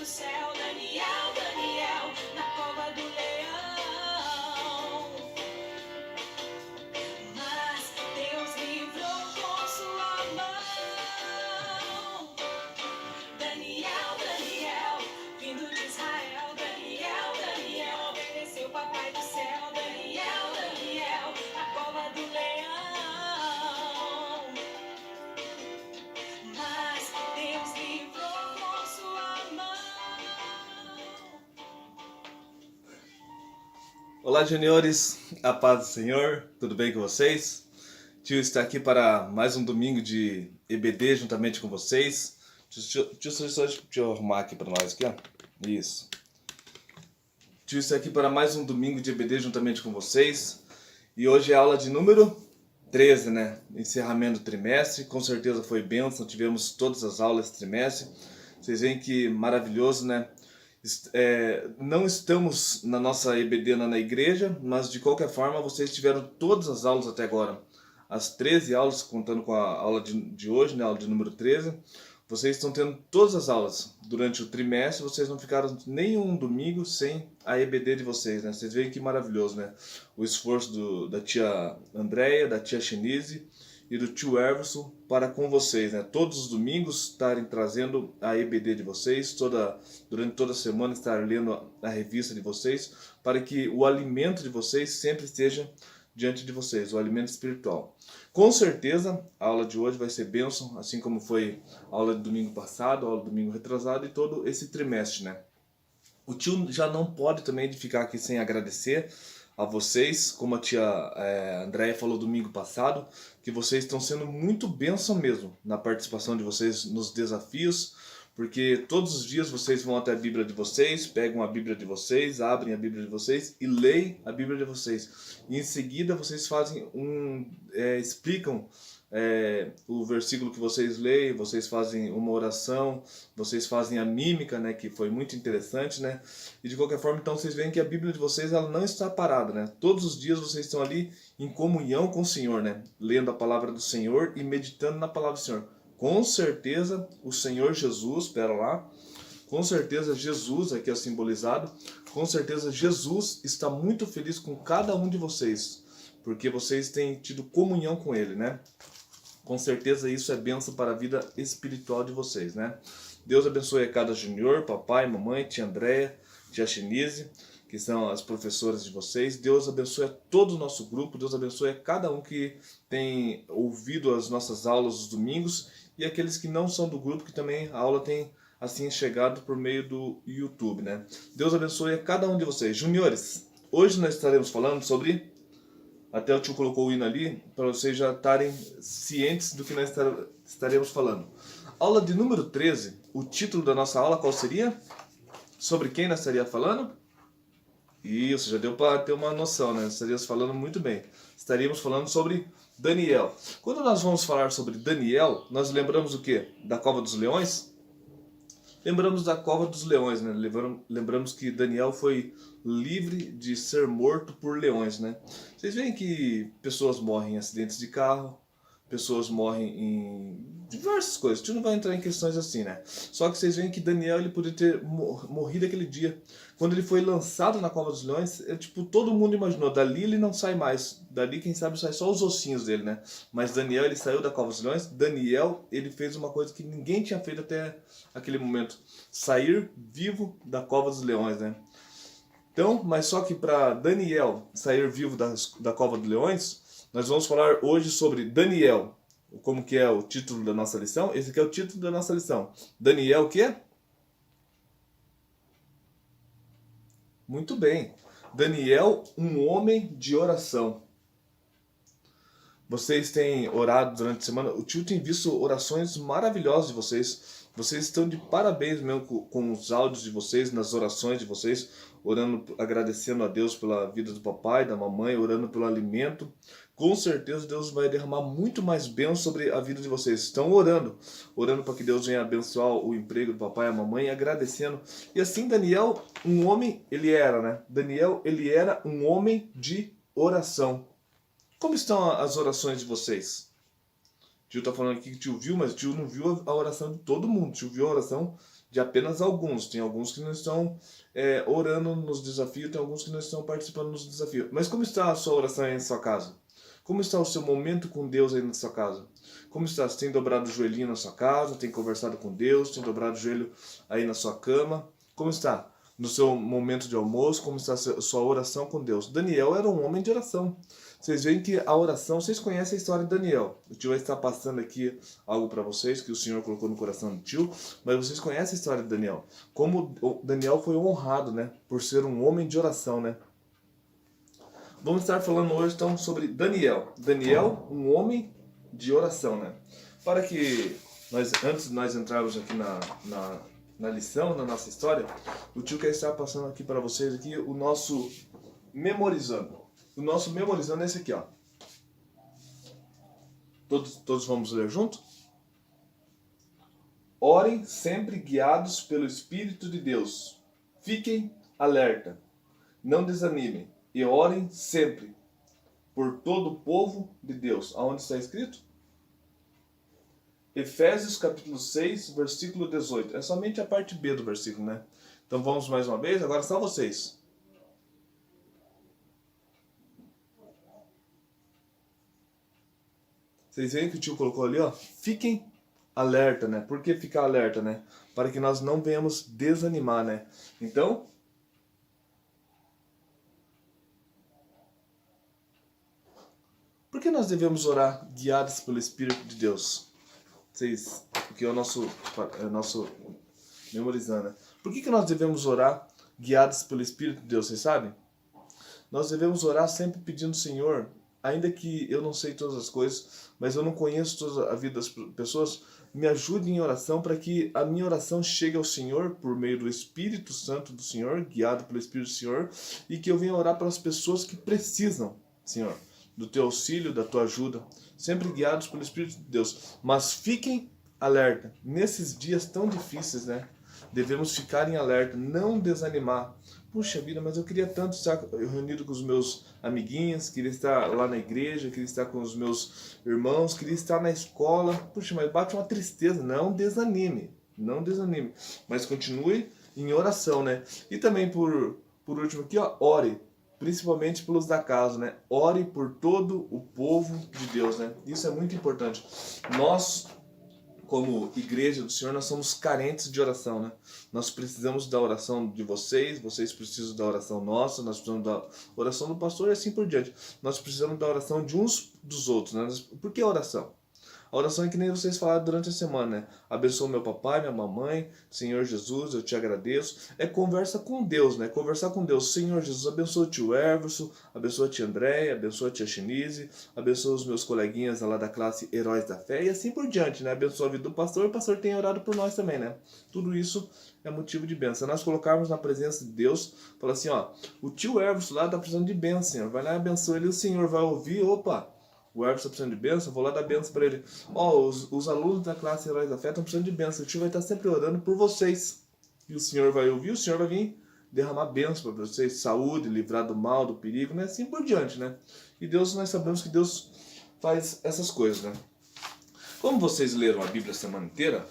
do céu, Daniel, Daniel, na cova do leão. Mas Deus livrou com sua mão. Daniel, Daniel, vindo de Israel, Daniel, Daniel, obedeceu o papai do céu, Daniel, Daniel, na cova do leão. Mas Deus livrou com sua mão. Olá, juniores, a paz do Senhor, tudo bem com vocês? Tio está aqui para mais um domingo de EBD juntamente com vocês. Deixa eu arrumar aqui para nós aqui, ó. Isso. Tio está aqui para mais um domingo de EBD juntamente com vocês. E hoje é a aula de número 13, né? Encerramento do trimestre, com certeza foi bênção, tivemos todas as aulas do trimestre. Vocês veem que maravilhoso, né? Não estamos na nossa EBD na igreja, mas de qualquer forma vocês tiveram todas as aulas até agora. As 13 aulas, contando com a aula de hoje, né, a aula de número 13. Vocês estão tendo todas as aulas durante o trimestre, vocês não ficaram nenhum domingo sem a EBD de vocês, né? Vocês veem que maravilhoso, né? O esforço da tia Andréia, da tia Chenise e do tio Everson para com vocês, né? Todos os domingos estarem trazendo a EBD de vocês, durante toda a semana estar lendo a revista de vocês, para que o alimento de vocês sempre esteja diante de vocês, o alimento espiritual. Com certeza, a aula de hoje vai ser bênção, assim como foi a aula do domingo passado, a aula do domingo retrasado e todo esse trimestre, né? O tio já não pode também de ficar aqui sem agradecer a vocês, como a tia Andréia falou domingo passado, que vocês estão sendo muito bênção mesmo na participação de vocês nos desafios, porque todos os dias vocês vão até a Bíblia de vocês, pegam a Bíblia de vocês, abrem a Bíblia de vocês e leem a Bíblia de vocês. E em seguida vocês fazem explicam o versículo que vocês leem, vocês fazem uma oração, vocês fazem a mímica, né, que foi muito interessante, né? E de qualquer forma, então vocês veem que a Bíblia de vocês ela não está parada, né? Todos os dias vocês estão ali em comunhão com o Senhor, né? Lendo a palavra do Senhor e meditando na palavra do Senhor. Com certeza o Senhor Jesus, espera lá, com certeza Jesus, aqui é simbolizado, com certeza Jesus está muito feliz com cada um de vocês, porque vocês têm tido comunhão com Ele, né? Com certeza isso é bênção para a vida espiritual de vocês, né? Deus abençoe a cada junior, papai, mamãe, tia Andréia, tia Chenise, que são as professoras de vocês. Deus abençoe a todo o nosso grupo, Deus abençoe a cada um que tem ouvido as nossas aulas dos domingos e aqueles que não são do grupo, que também a aula tem assim chegado por meio do YouTube, né? Deus abençoe a cada um de vocês. Juniores, hoje nós estaremos falando sobre... Até o tio colocou o hino ali, para vocês já estarem cientes do que nós estaremos falando. Aula de número 13, o título da nossa aula qual seria? Sobre quem nós estaríamos falando? Isso, já deu para ter uma noção, né? Estaríamos falando muito bem. Estaríamos falando sobre Daniel. Quando nós vamos falar sobre Daniel, nós lembramos o quê? Da Cova dos Leões? Lembramos da Cova dos Leões, né? Lembramos que Daniel foi livre de ser morto por leões, né? Vocês veem que pessoas morrem em acidentes de carro, pessoas morrem em diversas coisas. A gente não vai entrar em questões assim, né? Só que vocês veem que Daniel ele poderia ter morrido aquele dia. Quando ele foi lançado na Cova dos Leões, tipo, todo mundo imaginou, dali ele não sai mais. Dali, quem sabe, sai só os ossinhos dele, né? Mas Daniel, ele saiu da Cova dos Leões. Daniel, ele fez uma coisa que ninguém tinha feito até aquele momento. Sair vivo da Cova dos Leões, né? Então, mas só que para Daniel sair vivo da Cova dos Leões, nós vamos falar hoje sobre Daniel. Como que é o título da nossa lição? Esse aqui é o título da nossa lição. Daniel o quê? Muito bem. Daniel, um homem de oração. Vocês têm orado durante a semana. O tio tem visto orações maravilhosas de vocês. Vocês estão de parabéns mesmo com os áudios de vocês, nas orações de vocês, orando, agradecendo a Deus pela vida do papai, da mamãe, orando pelo alimento. Com certeza Deus vai derramar muito mais bênção sobre a vida de vocês. Estão orando para que Deus venha abençoar o emprego do papai e a mamãe, agradecendo. E assim Daniel, um homem, ele era, né? Daniel, ele era um homem de oração. Como estão as orações de vocês? O tio está falando aqui que o tio viu, mas o tio não viu a oração de todo mundo. O tio viu a oração de apenas alguns. Tem alguns que não estão orando nos desafios, tem alguns que não estão participando nos desafios. Mas como está a sua oração aí na sua casa? Como está o seu momento com Deus aí na sua casa? Como está? Você tem dobrado o joelhinho na sua casa? Tem conversado com Deus? Tem dobrado o joelho aí na sua cama? Como está no seu momento de almoço? Como está a sua oração com Deus? Daniel era um homem de oração. Vocês veem que a oração, vocês conhecem a história de Daniel. O tio vai estar passando aqui algo para vocês que o Senhor colocou no coração do tio, mas vocês conhecem a história de Daniel. Como Daniel foi honrado, né, por ser um homem de oração, né? Vamos estar falando hoje então sobre Daniel. Daniel, um homem de oração, né? Para que antes de nós entrarmos aqui na lição, na nossa história, o tio quer estar passando aqui para vocês aqui o nosso memorizando. O nosso memorizando é esse aqui, ó. Todos vamos ler junto? Orem sempre guiados pelo Espírito de Deus. Fiquem alerta. Não desanimem. E orem sempre por todo o povo de Deus. Aonde está escrito? Efésios capítulo 6, versículo 18. É somente a parte B do versículo, né? Então vamos mais uma vez. Agora são vocês. Vocês veem que o tio colocou ali, ó? Fiquem alerta, né? Por que ficar alerta, né? Para que nós não venhamos desanimar, né? Então, por que nós devemos orar guiados pelo Espírito de Deus? Vocês, porque é o nosso memorizando, né? Por que nós devemos orar guiados pelo Espírito de Deus, vocês sabem? Nós devemos orar sempre pedindo ao Senhor, ainda que eu não sei todas as coisas, mas eu não conheço toda a vida das pessoas, me ajude em oração para que a minha oração chegue ao Senhor por meio do Espírito Santo do Senhor, guiado pelo Espírito do Senhor, e que eu venha orar pelas pessoas que precisam, Senhor, do teu auxílio, da tua ajuda, sempre guiados pelo Espírito de Deus. Mas fiquem alerta, nesses dias tão difíceis, né? Devemos ficar em alerta, não desanimar. Puxa vida, mas eu queria tanto estar reunido com os meus amiguinhos, queria estar lá na igreja, queria estar com os meus irmãos, queria estar na escola. Puxa, mas bate uma tristeza. Não desanime, não desanime. Mas continue em oração, né? E também por último aqui, ó, ore. Principalmente pelos da casa, né? Ore por todo o povo de Deus, né? Isso é muito importante. Nós, como igreja do Senhor, nós somos carentes de oração, né? Nós precisamos da oração de vocês, vocês precisam da oração nossa, nós precisamos da oração do pastor e assim por diante. Nós precisamos da oração de uns dos outros, né? Por que oração? A oração é que nem vocês falaram durante a semana, né? Abençoa meu papai, minha mamãe, Senhor Jesus, eu te agradeço. É conversa com Deus, né? Conversar com Deus. Senhor Jesus, abençoa o tio Everson, abençoa a tia Andréia, abençoa a tia Chinise, abençoa os meus coleguinhas lá da classe Heróis da Fé e assim por diante, né? Abençoa a vida do pastor e o pastor tem orado por nós também, né? Tudo isso é motivo de bênção. Nós colocarmos na presença de Deus, falar assim, ó, o tio Everson lá tá precisando de bênção, Senhor. Vai lá e abençoa ele, o Senhor vai ouvir, opa, o Everson está precisando de bênção, vou lá dar bênção para ele. Ó, os alunos da classe Heróis da Fé estão precisando de bênção. O tio vai estar sempre orando por vocês. E o Senhor vai ouvir, o Senhor vai vir derramar bênção para vocês, saúde, livrar do mal, do perigo, né? Assim por diante, né? E Deus, nós sabemos que Deus faz essas coisas, né? Como vocês leram a Bíblia a semana inteira,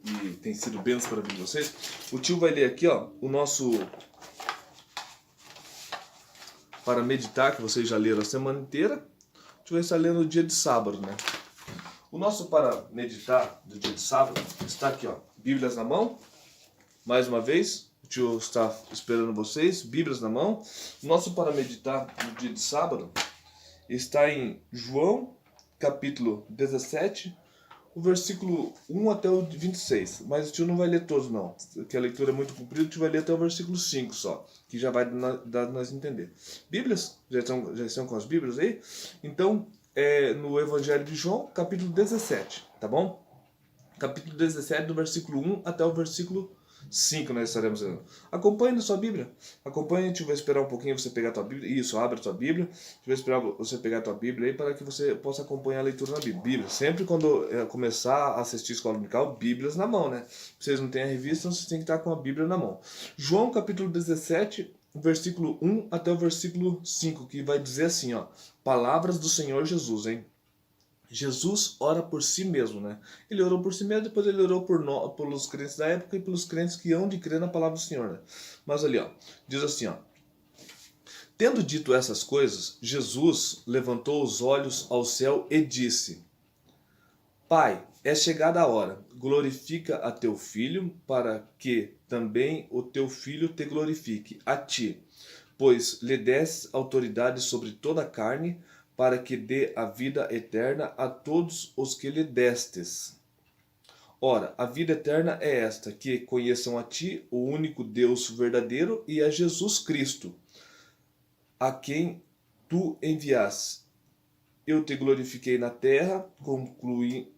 e tem sido bênção para a vida de vocês, o tio vai ler aqui, ó, o nosso para meditar, que vocês já leram a semana inteira. A gente vai estar lendo no dia de sábado, né? O nosso para meditar do dia de sábado está aqui, ó. Bíblias na mão. Mais uma vez, o tio está esperando vocês. Bíblias na mão. O nosso para meditar no dia de sábado está em João, capítulo 17, o versículo 1 até o 26. Mas o tio não vai ler todos, não. Porque a leitura é muito comprida, o tio vai ler até o versículo 5 só. Que já vai dar nós entender. Bíblias? Já estão com as Bíblias aí? Então, no Evangelho de João, capítulo 17, tá bom? Capítulo 17, do versículo 1 até o versículo 5 nós estaremos lendo. Acompanhe na sua Bíblia. Acompanhe, a gente vai esperar um pouquinho você pegar a tua Bíblia. Isso, abre a tua Bíblia. A gente vai esperar você pegar a tua Bíblia aí para que você possa acompanhar a leitura na Bíblia. Sempre quando começar a assistir Escola Dominical, Bíblias na mão, né? Vocês não têm a revista, então vocês têm que estar com a Bíblia na mão. João, capítulo 17, versículo 1 até o versículo 5, que vai dizer assim, ó. Palavras do Senhor Jesus, hein? Jesus ora por si mesmo, né? Ele orou por si mesmo, depois ele orou pelos crentes da época e pelos crentes que hão de crer na palavra do Senhor, né? Mas ali, ó, diz assim, ó: tendo dito essas coisas, Jesus levantou os olhos ao céu e disse: Pai, é chegada a hora, glorifica a teu filho, para que também o teu filho te glorifique, a ti, pois lhe deste autoridade sobre toda a carne, para que dê a vida eterna a todos os que lhe destes. Ora, a vida eterna é esta, que conheçam a ti, o único Deus verdadeiro, e a Jesus Cristo, a quem tu enviaste. Eu te glorifiquei na terra,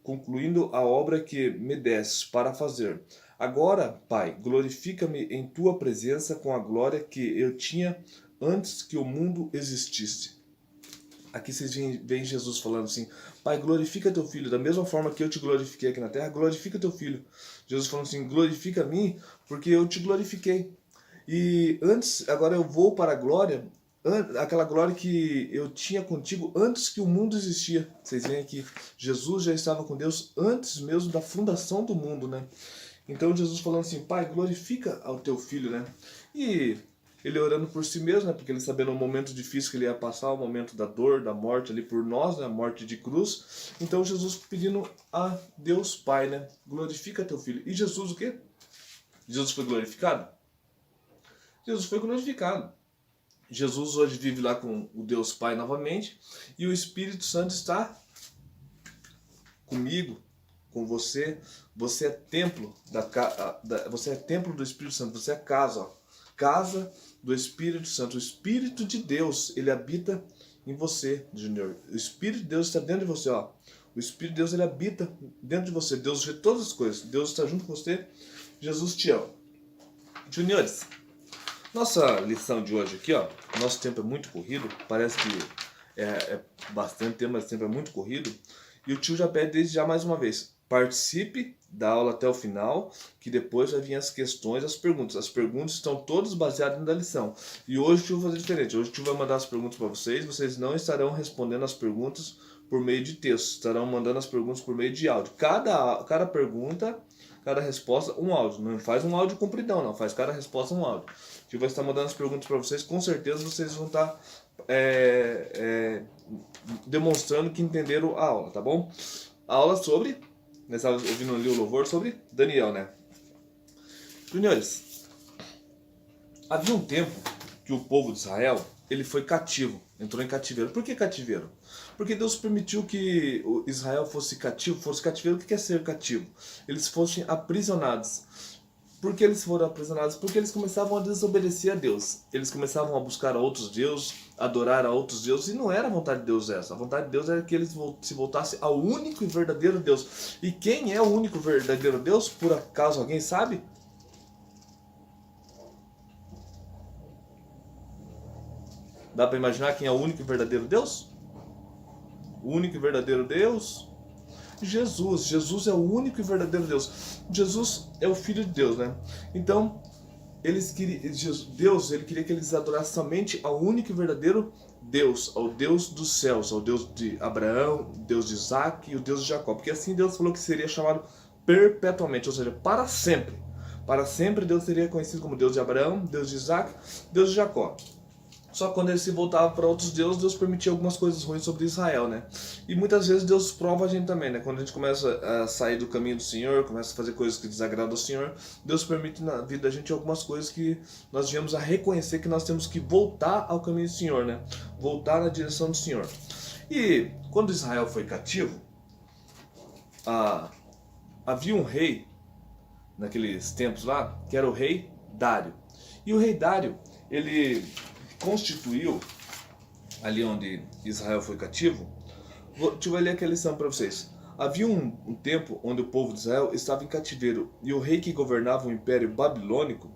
concluindo a obra que me deste para fazer. Agora, Pai, glorifica-me em tua presença com a glória que eu tinha antes que o mundo existisse. Aqui vocês veem Jesus falando assim: Pai, glorifica teu filho, da mesma forma que eu te glorifiquei aqui na terra, glorifica teu filho. Jesus falando assim: glorifica a mim, porque eu te glorifiquei. E antes, agora eu vou para a glória, aquela glória que eu tinha contigo antes que o mundo existia. Vocês veem aqui, Jesus já estava com Deus antes mesmo da fundação do mundo, né? Então Jesus falando assim: Pai, glorifica ao teu filho, né? E ele orando por si mesmo, né? Porque ele sabendo o momento difícil que ele ia passar, o momento da dor, da morte ali por nós, né? A morte de cruz. Então Jesus pedindo a Deus Pai, né? Glorifica teu filho. E Jesus o quê? Jesus foi glorificado? Jesus foi glorificado. Jesus hoje vive lá com o Deus Pai novamente, e o Espírito Santo está comigo, com você. Você é templo você é templo do Espírito Santo. Você é casa, ó, casa do Espírito Santo. O Espírito de Deus, ele habita em você, Junior. O Espírito de Deus está dentro de você, ó. O Espírito de Deus, ele habita dentro de você. Deus vê todas as coisas. Deus está junto com você. Jesus te ama. Juniores, nossa lição de hoje aqui, ó. Nosso tempo é muito corrido. Parece que é bastante tempo, mas o tempo é muito corrido. E o tio já pede desde já mais uma vez: participe da aula até o final, que depois vai vir as questões, as perguntas. As perguntas estão todas baseadas na lição. E hoje o tio vai fazer diferente. Hoje o tio vai mandar as perguntas para vocês. Vocês não estarão respondendo as perguntas por meio de texto. Estarão mandando as perguntas por meio de áudio. Cada pergunta, cada resposta, um áudio. Não faz um áudio compridão, não. Faz cada resposta um áudio. O tio vai estar mandando as perguntas para vocês. Com certeza vocês vão estar demonstrando que entenderam a aula, tá bom? A aula sobre... Nós estávamos ouvindo ali o louvor sobre Daniel, né? Juniores, havia um tempo que o povo de Israel, ele foi cativo, entrou em cativeiro. Por que cativeiro? Porque Deus permitiu que o Israel fosse cativeiro. O que é ser cativo? Eles fossem aprisionados. Por que eles foram aprisionados? Porque eles começavam a desobedecer a Deus. Eles começavam a buscar a outros deuses, adorar a outros deuses. E não era a vontade de Deus essa. A vontade de Deus era que eles se voltassem ao único e verdadeiro Deus. E quem é o único e verdadeiro Deus? Por acaso alguém sabe? Dá para imaginar quem é o único e verdadeiro Deus? O único e verdadeiro Deus? Jesus. Jesus é o único e verdadeiro Deus. Jesus é o Filho de Deus, né? Então, Deus, ele queria que eles adorassem somente ao único e verdadeiro Deus, ao Deus dos céus, ao Deus de Abraão, Deus de Isaac e o Deus de Jacó. Porque assim Deus falou que seria chamado perpetuamente, ou seja, para sempre. Para sempre Deus seria conhecido como Deus de Abraão, Deus de Isaac, Deus de Jacó. Só que quando ele se voltava para outros deuses, Deus permitia algumas coisas ruins sobre Israel, né? E muitas vezes Deus prova a gente também, né? Quando a gente começa a sair do caminho do Senhor, começa a fazer coisas que desagradam ao Senhor, Deus permite na vida da gente algumas coisas que nós viemos a reconhecer que nós temos que voltar ao caminho do Senhor, né? Voltar na direção do Senhor. E quando Israel foi cativo, havia um rei, naqueles tempos lá, que era o rei Dário. E o rei Dário, ele constituiu, ali onde Israel foi cativo, deixa eu ler aqui a lição para vocês. Havia um tempo onde o povo de Israel estava em cativeiro, e o rei que governava o império babilônico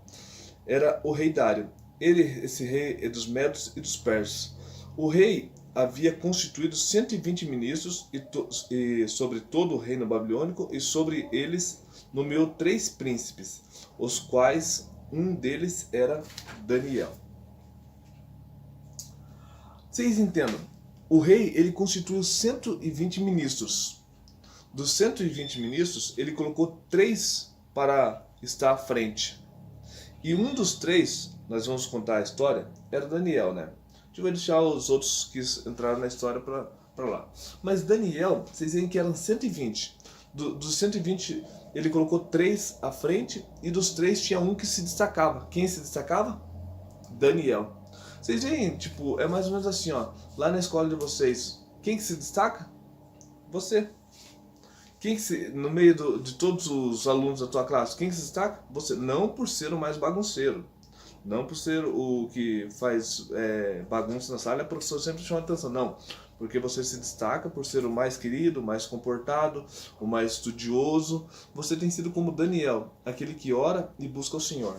era o rei Dário. Esse rei é dos Medos e dos Persas. O rei havia constituído 120 ministros e sobre todo o reino babilônico, e sobre eles nomeou 3 príncipes, os quais um deles era Daniel. Vocês entendam, o rei, ele constituiu 120 ministros. Dos 120 ministros, ele colocou 3 para estar à frente. E um dos 3, nós vamos contar a história, era Daniel, né? A gente vai deixar os outros que entraram na história para lá. Mas Daniel, vocês veem que eram 120. Dos 120, ele colocou 3 à frente, e dos 3 tinha um que se destacava. Quem se destacava? Daniel. Vocês veem, tipo, é mais ou menos assim, ó. Lá na escola de vocês, quem que se destaca? Você. Quem que se, no meio de todos os alunos da tua classe, quem que se destaca? Você. Não por ser o mais bagunceiro. Não por ser o que faz bagunça na sala, a professora sempre chama atenção. Não. Porque você se destaca por ser o mais querido, o mais comportado, o mais estudioso. Você tem sido como Daniel, aquele que ora e busca o Senhor.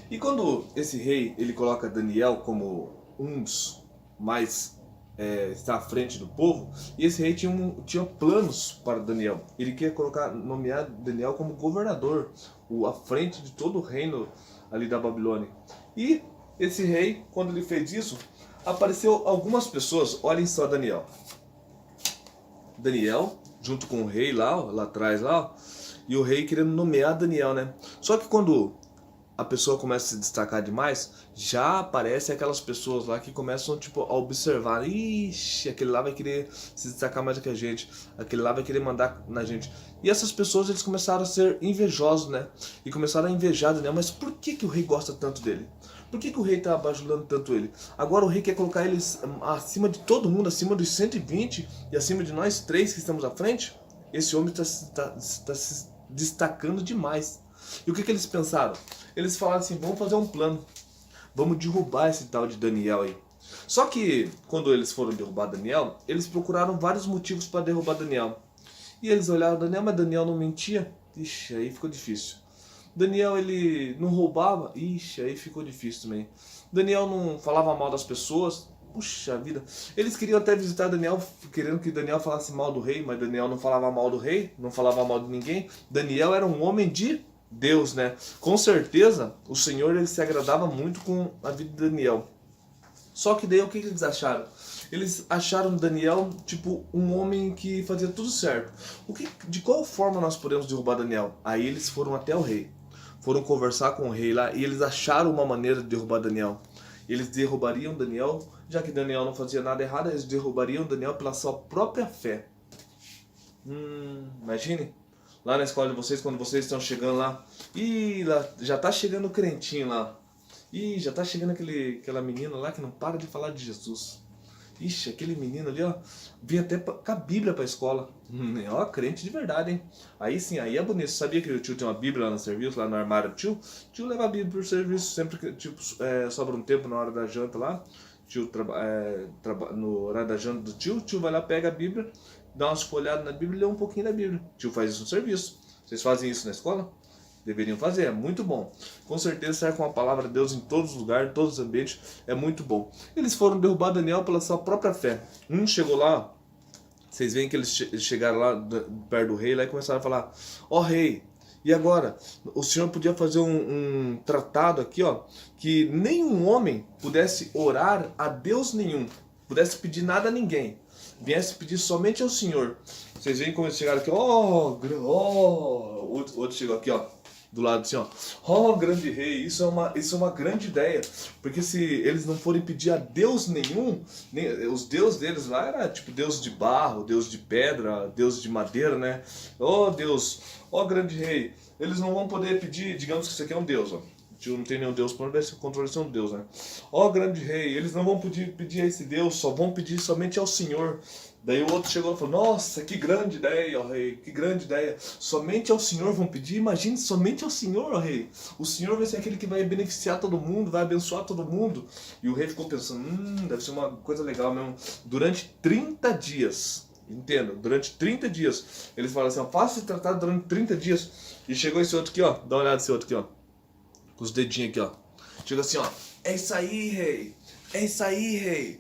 E quando esse rei ele coloca Daniel como um dos mais está à frente do povo, e esse rei tinha planos para Daniel. Ele queria nomear Daniel como governador, à frente de todo o reino ali da Babilônia. E esse rei, quando ele fez isso, apareceu algumas pessoas. Olhem só Daniel. Daniel, junto com o rei lá atrás, e o rei querendo nomear Daniel, né? Só que quando a pessoa começa a se destacar demais, já aparecem aquelas pessoas lá que começam tipo, a observar. Ixi, aquele lá vai querer se destacar mais do que a gente, aquele lá vai querer mandar na gente. E essas pessoas, eles começaram a ser invejosos, né? E começaram a invejar Daniel. Mas por que o rei gosta tanto dele? Por que o rei está bajulando tanto ele? Agora o rei quer colocar eles acima de todo mundo, acima dos 120 e acima de nós 3 que estamos à frente? Esse homem está se destacando demais. E o que eles pensaram? Eles falaram assim, vamos fazer um plano. Vamos derrubar esse tal de Daniel aí. Só que, quando eles foram derrubar Daniel, eles procuraram vários motivos para derrubar Daniel. E eles olharam Daniel, mas Daniel não mentia. Ixi, aí ficou difícil. Daniel, ele não roubava. Ixi, aí ficou difícil também. Daniel não falava mal das pessoas. Puxa vida. Eles queriam até visitar Daniel, querendo que Daniel falasse mal do rei, mas Daniel não falava mal do rei, não falava mal de ninguém. Daniel era um homem de Deus, né? Com certeza, o Senhor ele se agradava muito com a vida de Daniel. Só que daí o que eles acharam? Eles acharam Daniel tipo um homem que fazia tudo certo. De qual forma nós podemos derrubar Daniel? Aí eles foram até o rei. Foram conversar com o rei lá e eles acharam uma maneira de derrubar Daniel. Eles derrubariam Daniel, já que Daniel não fazia nada errado, eles derrubariam Daniel pela sua própria fé. Imagine. Lá na escola de vocês, quando vocês estão chegando lá, lá já tá chegando o crentinho lá. Já tá chegando aquela menina lá que não para de falar de Jesus. Ixi, aquele menino ali, ó, vinha até com a Bíblia pra escola. Ó, crente de verdade, hein? Aí sim, aí é bonito. Você sabia que o tio tem uma Bíblia lá no serviço, lá no armário do tio? O tio leva a Bíblia pro serviço sempre que tipo, sobra um tempo na hora da janta lá. Tio no horário da janta do tio, o tio vai lá, pega a Bíblia, dá umas folhadas na Bíblia e lê um pouquinho da Bíblia. O tio faz isso no serviço. Vocês fazem isso na escola? Deveriam fazer, é muito bom. Com certeza serve com a palavra de Deus em todos os lugares, em todos os ambientes, é muito bom. Eles foram derrubar Daniel pela sua própria fé. Um chegou lá, vocês veem que eles chegaram lá perto do rei lá e começaram a falar: ó rei, e agora? O senhor podia fazer um tratado aqui, ó, que nenhum homem pudesse orar a Deus nenhum, pudesse pedir nada a ninguém, viesse pedir somente ao Senhor. Vocês veem como eles chegaram aqui, o outro chegou aqui, ó, do lado assim, ó, grande rei, isso é uma grande ideia, porque se eles não forem pedir a Deus nenhum, os deuses deles lá era tipo Deus de barro, Deus de pedra, Deus de madeira, né? Deus, grande rei, eles não vão poder pedir, digamos que isso aqui é um Deus, ó. Não tem nenhum Deus, por esse controle de um Deus, né? Grande rei, eles não vão pedir a esse Deus, só vão pedir somente ao Senhor. Daí o outro chegou e falou: nossa, que grande ideia, ó rei, que grande ideia. Somente ao Senhor vão pedir, imagine, somente ao Senhor, ó rei. O Senhor vai ser aquele que vai beneficiar todo mundo, vai abençoar todo mundo. E o rei ficou pensando: deve ser uma coisa legal mesmo. Durante 30 dias, entenda, durante 30 dias, eles falaram assim: faça esse tratado durante 30 dias. E chegou esse outro aqui, ó, dá uma olhada nesse outro aqui, ó. Com os dedinhos aqui, ó. Chega assim, ó. É isso aí, rei. É isso aí, rei.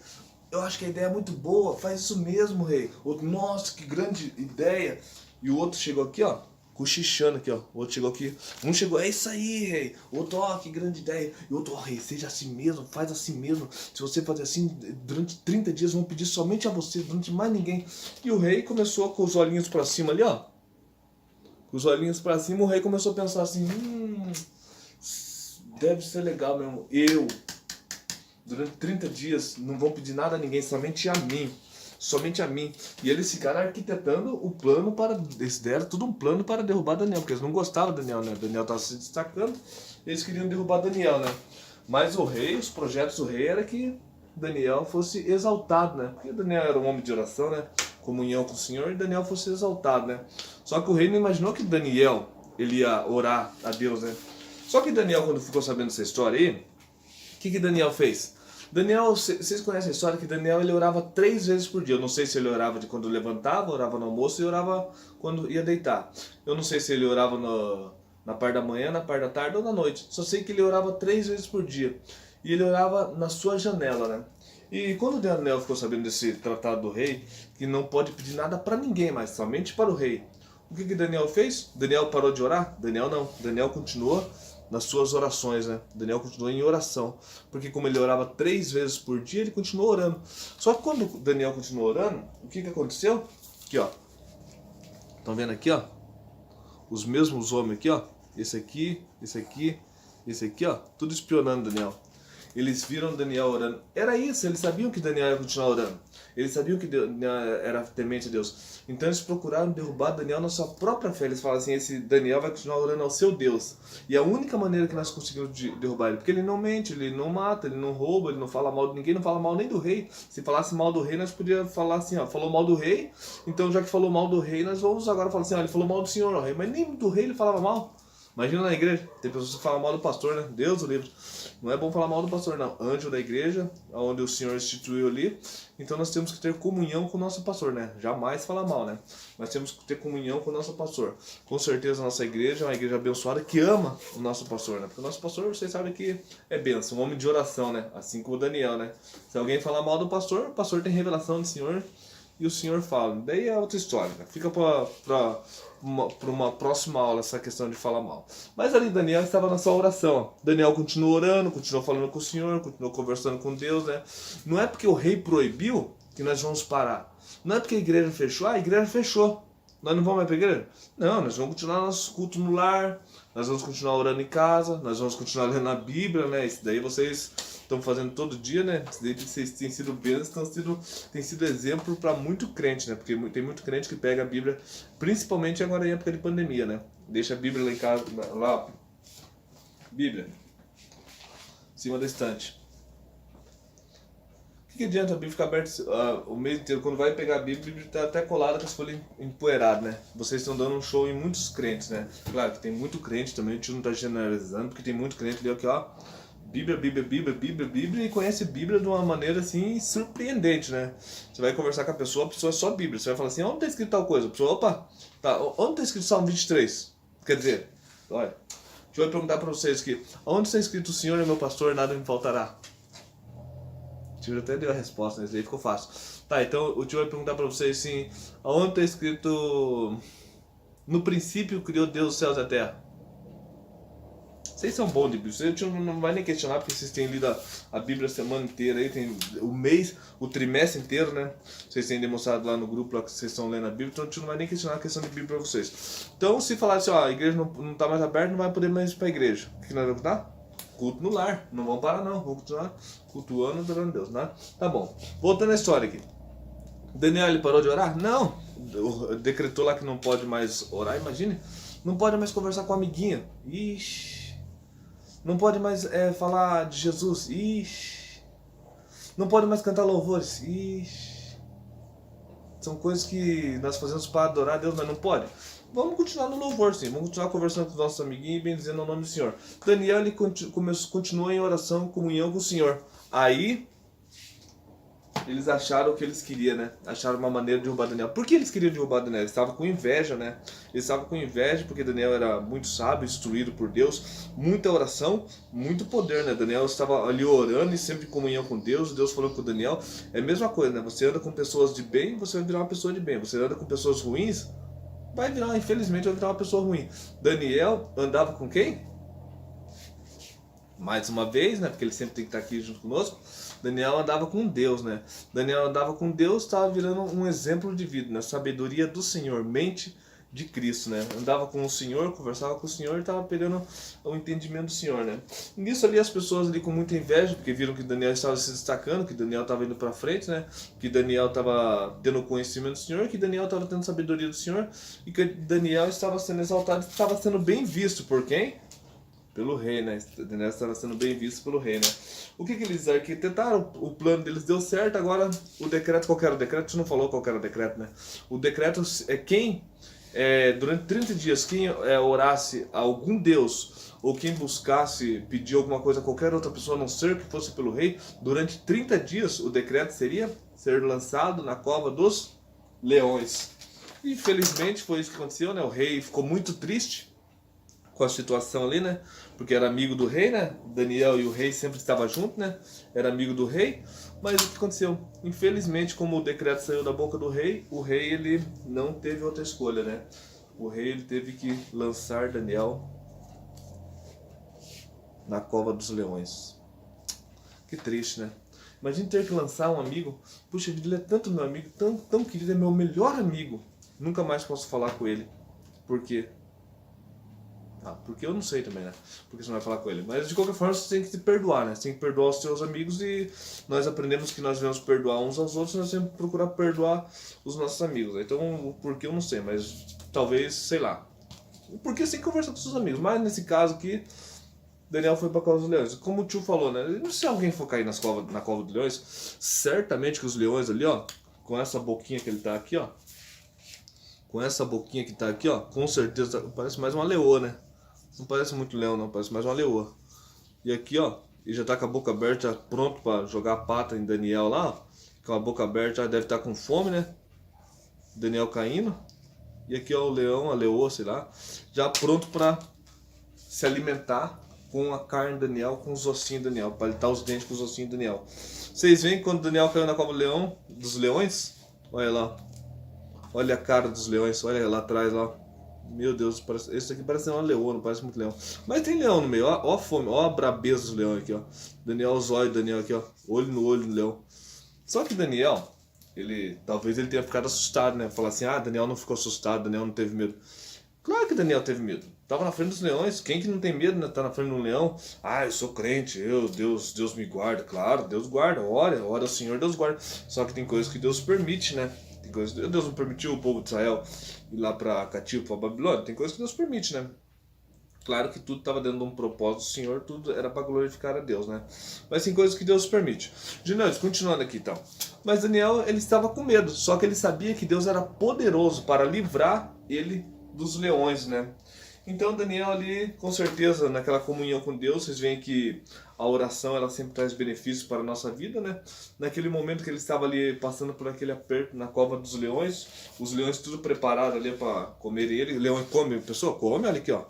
Eu acho que a ideia é muito boa. Faz isso mesmo, rei. Nossa, que grande ideia. E o outro chegou aqui, ó. cochichando aqui, ó. O outro chegou aqui. Um chegou, é isso aí, rei. O outro, ó, que grande ideia. E o outro, ó, rei, seja assim mesmo, faz assim mesmo. Se você fazer assim, durante 30 dias vão pedir somente a você, durante mais ninguém. E o rei começou com os olhinhos pra cima ali, ó. Com os olhinhos pra cima, o rei começou a pensar assim, deve ser legal mesmo. Durante 30 dias, não vão pedir nada a ninguém, somente a mim. Somente a mim. E eles ficaram arquitetando o plano para... Eles deram tudo um plano para derrubar Daniel, porque eles não gostavam de Daniel, né? Daniel estava se destacando, eles queriam derrubar Daniel, né? Mas o rei, os projetos do rei era que Daniel fosse exaltado, né? Porque Daniel era um homem de oração, né? Comunhão com o Senhor, e Daniel fosse exaltado, né? Só que o rei não imaginou que Daniel, ele ia orar a Deus, né? Só que Daniel, quando ficou sabendo dessa história aí, o que Daniel fez? Daniel, vocês conhecem a história que Daniel ele orava 3 vezes por dia. Eu não sei se ele orava de quando levantava, orava no almoço e orava quando ia deitar. Eu não sei se ele orava na parte da manhã, na parte da tarde ou na noite. Só sei que ele orava 3 vezes por dia. E ele orava na sua janela, né? E quando Daniel ficou sabendo desse tratado do rei, que não pode pedir nada para ninguém mais, somente para o rei. O que Daniel fez? Daniel parou de orar? Daniel não. Daniel continuou nas suas orações, né? Daniel continuou em oração, porque como ele orava 3 vezes por dia, ele continuou orando. Só que quando Daniel continuou orando, o que aconteceu? Aqui, ó. Estão vendo aqui, ó? Os mesmos homens aqui, ó. Esse aqui, esse aqui, esse aqui, ó. Tudo espionando Daniel. Eles viram Daniel orando. Era isso, eles sabiam que Daniel ia continuar orando. Eles sabiam que Daniel era temente a Deus. Então eles procuraram derrubar Daniel na sua própria fé. Eles falam assim, esse Daniel vai continuar orando ao seu Deus. E a única maneira que nós conseguimos derrubar ele, porque ele não mente, ele não mata, ele não rouba, ele não fala mal de ninguém, não fala mal nem do rei. Se falasse mal do rei, nós podíamos falar assim, ó, falou mal do rei, então já que falou mal do rei, nós vamos agora falar assim, ó, ele falou mal do senhor, ó, rei, mas nem do rei ele falava mal. Imagina na igreja, tem pessoas que falam mal do pastor, né? Deus o livre. Não é bom falar mal do pastor, não. Anjo da igreja, onde o Senhor instituiu ali. Então nós temos que ter comunhão com o nosso pastor, né? Jamais falar mal, né? Nós temos que ter comunhão com o nosso pastor. Com certeza a nossa igreja é uma igreja abençoada que ama o nosso pastor, né? Porque o nosso pastor, vocês sabem que é bênção, um homem de oração, né? Assim como o Daniel, né? Se alguém falar mal do pastor, o pastor tem revelação do Senhor e o Senhor fala. Daí é outra história, né? Fica para uma próxima aula essa questão de falar mal. Mas ali Daniel estava na sua oração. Daniel continuou orando, continuou falando com o Senhor, continuou conversando com Deus, né? Não é porque o rei proibiu que nós vamos parar. Não é porque a igreja fechou, a igreja fechou. Nós não vamos mais para a igreja? Não, nós vamos continuar nosso culto no lar, nós vamos continuar orando em casa, nós vamos continuar lendo a Bíblia, né? Isso daí vocês estão fazendo todo dia, né? Isso daí vocês têm sido bênçãos, tem sido exemplo para muito crente, né? Porque tem muito crente que pega a Bíblia, principalmente agora em época de pandemia, né? Deixa a Bíblia lá em casa, lá, Bíblia, em cima da estante. O que adianta a Bíblia ficar aberta o mês inteiro? Quando vai pegar a Bíblia está até colada com as folhas empoeiradas, né? Vocês estão dando um show em muitos crentes, né? Claro que tem muito crente também, a gente não está generalizando, porque tem muito crente ali aqui, ó. Bíblia, Bíblia, Bíblia, Bíblia, Bíblia, e conhece a Bíblia de uma maneira assim surpreendente, né? Você vai conversar com a pessoa é só Bíblia. Você vai falar assim, onde está escrito tal coisa? A pessoa, opa, tá, onde está escrito Salmo 23? Quer dizer, olha, deixa eu perguntar para vocês aqui, onde está escrito o Senhor é meu pastor, nada me faltará? O tio até deu a resposta, né? Isso aí ficou fácil. Tá, então o tio vai perguntar pra vocês assim, aonde está escrito no princípio criou Deus os céus e a terra? Vocês são bons de Bíblia, o tio não vai nem questionar porque vocês têm lido a Bíblia a semana inteira aí, tem o mês, o trimestre inteiro, né? Vocês têm demonstrado lá no grupo lá que vocês estão lendo a Bíblia, então o tio não vai nem questionar a questão de Bíblia pra vocês. Então se falar assim, ó, a igreja não tá mais aberta, não vai poder mais ir pra igreja. O que nós vamos dar? Culto no lar, não vamos parar não, vamos continuar cultuando e adorando Deus, né? Tá bom, voltando à história aqui. Daniel, ele parou de orar? Não, decretou lá que não pode mais orar, imagine. Não pode mais conversar com a amiguinha. Ixi. Não pode mais falar de Jesus. Ixi. Não pode mais cantar louvores. Ixi. São coisas que nós fazemos para adorar a Deus, mas não pode. Vamos continuar no louvor, sim. Vamos continuar conversando com os nossos amiguinhos e bendizendo o nome do Senhor. Daniel, ele continuou em oração, comunhão com o Senhor. Aí, eles acharam o que eles queriam, né? Acharam uma maneira de derrubar Daniel. Por que eles queriam derrubar Daniel? Eles estavam com inveja, né? Eles estavam com inveja porque Daniel era muito sábio, instruído por Deus. Muita oração, muito poder, né? Daniel estava ali orando e sempre em comunhão com Deus. Deus falou com Daniel. É a mesma coisa, né? Você anda com pessoas de bem, você vai virar uma pessoa de bem. Você anda com pessoas ruins, vai virar, infelizmente, vai virar uma pessoa ruim. Daniel andava com quem? Mais uma vez, né? Porque ele sempre tem que estar aqui junto conosco. Daniel andava com Deus, né? Daniel andava com Deus, estava virando um exemplo de vida, né? Sabedoria do Senhor, mente de Cristo, né? Andava com o Senhor, conversava com o Senhor e estava pegando o entendimento do Senhor, né? E nisso ali as pessoas ali com muita inveja, porque viram que Daniel estava se destacando, que Daniel estava indo para frente, né? Que Daniel estava tendo conhecimento do Senhor, que Daniel estava tendo sabedoria do Senhor e que Daniel estava sendo exaltado, estava sendo bem visto por quem? Pelo rei, né? Daniel estava sendo bem visto pelo rei, né? O que eles arquitetaram? O plano deles deu certo, agora o decreto, qual era o decreto? A gente não falou qual era o decreto, né? O decreto é quem, durante 30 dias, quem orasse a algum deus, ou quem buscasse pedir alguma coisa a qualquer outra pessoa, a não ser que fosse pelo rei, durante 30 dias o decreto seria ser lançado na cova dos leões. Infelizmente foi isso que aconteceu, né? O rei ficou muito triste com a situação ali, né? Porque era amigo do rei, né? Daniel e o rei sempre estavam juntos, né? Era amigo do rei. Mas o que aconteceu? Infelizmente, como o decreto saiu da boca do rei, o rei ele não teve outra escolha, né? O rei ele teve que lançar Daniel na cova dos leões. Que triste, né? Imagina ter que lançar um amigo. Puxa vida, ele é tanto meu amigo, tão querido, é meu melhor amigo. Nunca mais posso falar com ele. Por quê? Porque eu não sei também, né? Porque você não vai falar com ele. Mas de qualquer forma você tem que se perdoar, né? Você tem que perdoar os seus amigos e nós aprendemos que nós devemos perdoar uns aos outros, nós temos que procurar perdoar os nossos amigos. Então, o porquê eu não sei, mas talvez, sei lá. Porque você tem que conversar com seus amigos. Mas nesse caso aqui, Daniel foi para a cova dos leões. Como o tio falou, né? Se alguém for cair na cova dos leões, certamente que os leões ali, ó, com essa boquinha que ele tá aqui, ó. Com essa boquinha que tá aqui, ó, com certeza parece mais uma leoa, né? Não parece muito leão, não, parece mais uma leoa. E aqui, ó, ele já tá com a boca aberta, pronto para jogar a pata em Daniel lá, ó. Com a boca aberta, já deve estar com fome, né? Daniel caindo. E aqui, ó, o leão, a leoa, sei lá, já pronto para se alimentar com a carne de Daniel, com os ossinhos de Daniel, para palitar os dentes com os ossinhos de Daniel. Vocês veem quando Daniel caiu na cova do leão, dos leões? Olha lá. Olha a cara dos leões, olha lá atrás, lá. Meu Deus, esse aqui parece uma leoa, não parece muito leão. Mas tem leão no meio, ó a fome, ó a brabeza dos leões aqui, ó. Daniel, os olhos do Daniel aqui, ó. Olho no olho do leão. Só que Daniel, talvez ele tenha ficado assustado, né? Falar assim, Daniel não ficou assustado, Daniel não teve medo. Claro que Daniel teve medo. Tava na frente dos leões. Quem que não tem medo, né? Tá na frente de um leão. Eu sou crente, Deus me guarda. Claro, Deus guarda. Ora ao Senhor, Deus guarda. Só que tem coisas que Deus permite, né? Tem coisas que Deus não permitiu o povo de Israel ir lá para cativo, para Babilônia. Tem coisas que Deus permite, né? Claro que tudo estava dentro de um propósito do Senhor, tudo era para glorificar a Deus, né? Mas tem coisas que Deus permite. Gineus, continuando aqui então. Mas Daniel, ele estava com medo, só que ele sabia que Deus era poderoso para livrar ele dos leões, né? Então Daniel ali, com certeza, naquela comunhão com Deus, vocês veem que a oração ela sempre traz benefícios para a nossa vida, né? Naquele momento que ele estava ali passando por aquele aperto na cova dos leões, os leões tudo preparado ali para comer ele. O leão come, a pessoa come, olha aqui, ó.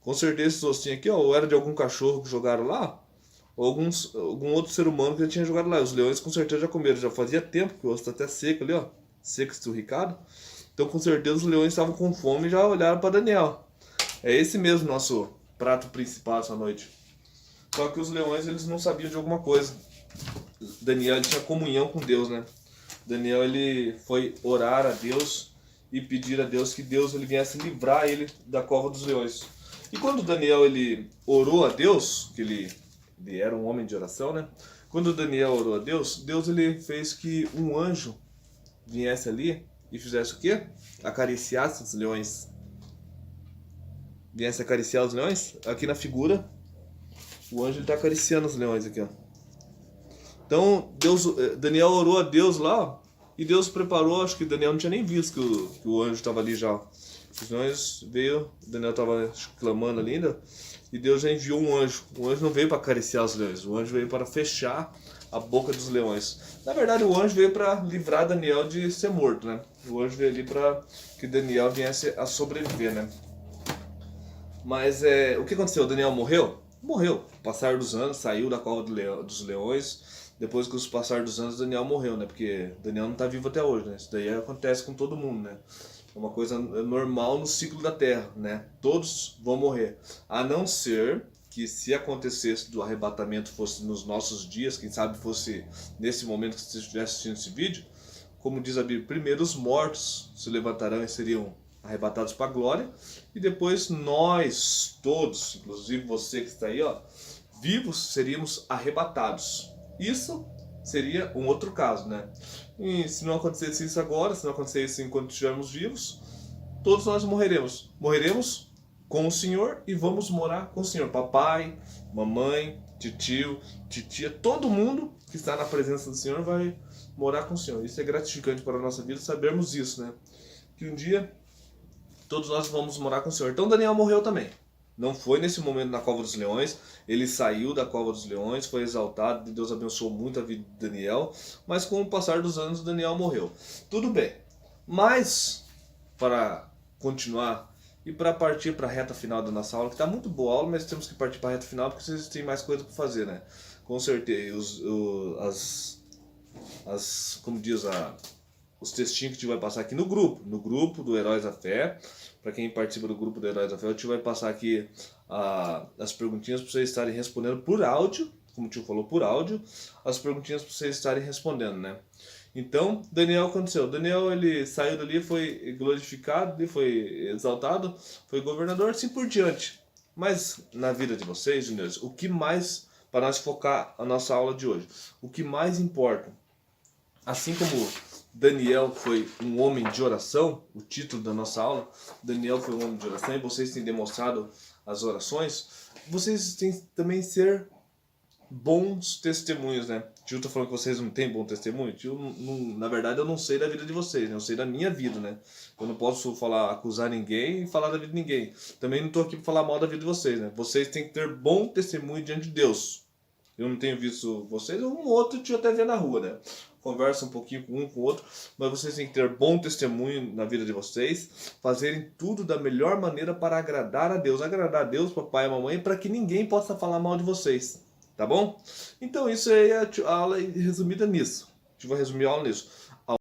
Com certeza esses ossinhos aqui, ó, ou era de algum cachorro que jogaram lá, ou algum outro ser humano que já tinha jogado lá. Os leões com certeza já comeram, já fazia tempo que o osso está até seco ali, ó, seco, esturricado. Então com certeza os leões estavam com fome e já olharam para Daniel. É esse mesmo nosso prato principal essa noite. Só que os leões eles não sabiam de alguma coisa. Daniel ele tinha comunhão com Deus, né? Daniel ele foi orar a Deus e pedir a Deus que Deus ele viesse livrar ele da cova dos leões. E quando Daniel ele orou a Deus, que ele era um homem de oração, né? Quando Daniel orou a Deus, Deus ele fez que um anjo viesse ali e fizesse o quê? Acariciasse os leões. Viesse acariciar os leões. Aqui na figura, o anjo está acariciando os leões aqui, ó. Então, Daniel orou a Deus lá, e Deus preparou, acho que Daniel não tinha nem visto que o anjo estava ali já. Os leões veio, Daniel estava clamando ali ainda, e Deus já enviou um anjo. O anjo não veio para acariciar os leões, o anjo veio para fechar a boca dos leões. Na verdade, o anjo veio para livrar Daniel de ser morto, né? O anjo veio ali para que Daniel viesse a sobreviver, né? Mas o que aconteceu? Daniel morreu? Morreu. Passar dos anos, saiu da cova dos leões. Depois que os passar dos anos, Daniel morreu, né? Porque Daniel não está vivo até hoje, né? Isso daí acontece com todo mundo, né? É uma coisa normal no ciclo da Terra, né? Todos vão morrer. A não ser que se acontecesse do arrebatamento fosse nos nossos dias, quem sabe fosse nesse momento que você estivesse assistindo esse vídeo, como diz a Bíblia, primeiro os mortos se levantarão e seriam arrebatados para a glória, e depois nós todos, inclusive você que está aí, ó, vivos, seríamos arrebatados. Isso seria um outro caso, né? E se não acontecesse isso agora, se não acontecesse enquanto estivermos vivos, todos nós morreremos. Morreremos com o Senhor e vamos morar com o Senhor. Papai, mamãe, tio, titia, todo mundo que está na presença do Senhor vai morar com o Senhor. Isso é gratificante para a nossa vida, sabermos isso, né? Que um dia todos nós vamos morar com o Senhor. Então Daniel morreu também. Não foi nesse momento na cova dos leões, ele saiu da cova dos leões, foi exaltado, Deus abençoou muito a vida de Daniel, mas com o passar dos anos Daniel morreu. Tudo bem, mas para continuar e para partir para a reta final da nossa aula, que está muito boa a aula, mas temos que partir para a reta final porque vocês têm mais coisa para fazer, né? Com certeza, como diz os textinhos que a gente vai passar aqui no grupo do Heróis da Fé. Para quem participa do grupo do Heróis da Fé, a gente vai passar aqui as perguntinhas para vocês estarem respondendo por áudio, como o tio falou, por áudio, as perguntinhas para vocês estarem respondendo, né? Então, Daniel aconteceu. Daniel, ele saiu dali, foi glorificado, ele foi exaltado, foi governador, assim por diante. Mas na vida de vocês, juniores, o que mais, para nós focar a nossa aula de hoje, o que mais importa, assim como Daniel foi um homem de oração, o título da nossa aula, Daniel foi um homem de oração, e vocês têm demonstrado as orações, vocês têm também ser bons testemunhos, né? O tio tá falando que vocês não têm bom testemunho. Tio, na verdade, eu não sei da vida de vocês, né? Eu sei da minha vida, né? Eu não posso acusar ninguém e falar da vida de ninguém. Também não tô aqui para falar mal da vida de vocês, né? Vocês têm que ter bom testemunho diante de Deus. Eu não tenho visto vocês, um outro tio até vê na rua, né? Conversa um pouquinho com um com o outro, mas vocês têm que ter bom testemunho na vida de vocês, fazerem tudo da melhor maneira para agradar a Deus, papai e mamãe, para que ninguém possa falar mal de vocês, tá bom? Então isso aí é a aula resumida nisso, a gente vai resumir a aula nisso.